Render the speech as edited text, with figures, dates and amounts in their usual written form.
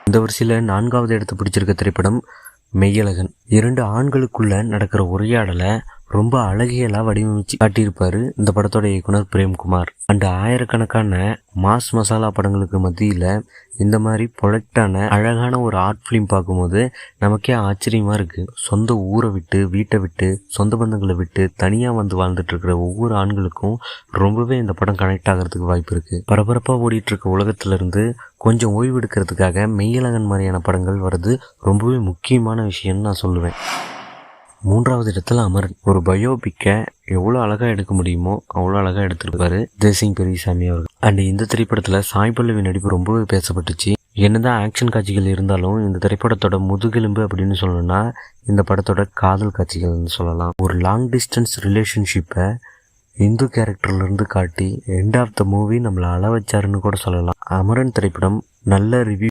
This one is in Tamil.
இந்த வரிசையில் 4வது இடத்தை பிடிச்சிருக்க திரைப்படம் மெய்யழகன். 2 ஆண்களுக்குள்ள நடக்கிற உரையாடலை ரொம்ப அழகியலாக வடிவமைச்சு காட்டியிருப்பாரு இந்த படத்தோட இயக்குனர் பிரேம்குமார். அண்ட் ஆயிரக்கணக்கான மாஸ் மசாலா படங்களுக்கு மத்தியில் இந்த மாதிரி பொலட்டான அழகான ஒரு ஆர்ட் ஃபிலிம் பார்க்கும்போது நமக்கே ஆச்சரியமாக இருக்குது. சொந்த ஊரை விட்டு, வீட்டை விட்டு, சொந்த பந்தங்களை விட்டு தனியாக வந்து வாழ்ந்துட்டு இருக்கிற ஒவ்வொரு ஆண்களுக்கும் ரொம்பவே இந்த படம் கனெக்ட் ஆகிறதுக்கு வாய்ப்பு இருக்குது. பரபரப்பாக ஓடிட்டு இருக்க உலகத்திலிருந்து கொஞ்சம் ஓய்வு எடுக்கிறதுக்காக மெய்யழகன் மாதிரியான படங்கள் வர்றது ரொம்பவே முக்கியமான விஷயம்னு நான் சொல்லுவேன். 3வது இடத்துல அமரன். ஒரு பயோபிக்கை எவ்வளோ அழகாக எடுக்க முடியுமோ அவ்வளோ அழகாக எடுத்துருப்பாரு தேசிங் பெரியசாமி அவர்கள். அண்ட் இந்த திரைப்படத்தில் சாய் பல்லவி நடிப்பு ரொம்பவே பேசப்பட்டுச்சு. என்னதான் ஆக்ஷன் காட்சிகள் இருந்தாலும் இந்த திரைப்படத்தோட முதுகெலும்பு அப்படின்னு சொல்லணும்னா இந்த படத்தோட காதல் காட்சிகள்னு சொல்லலாம். ஒரு லாங் டிஸ்டன்ஸ் ரிலேஷன்ஷிப்பை இந்து கேரக்டர்லேருந்து காட்டி எண்ட் ஆஃப் த மூவி நம்மளை அள வச்சாருன்னு கூட சொல்லலாம். அமரன் திரைப்படம் நல்ல ரிவ்யூ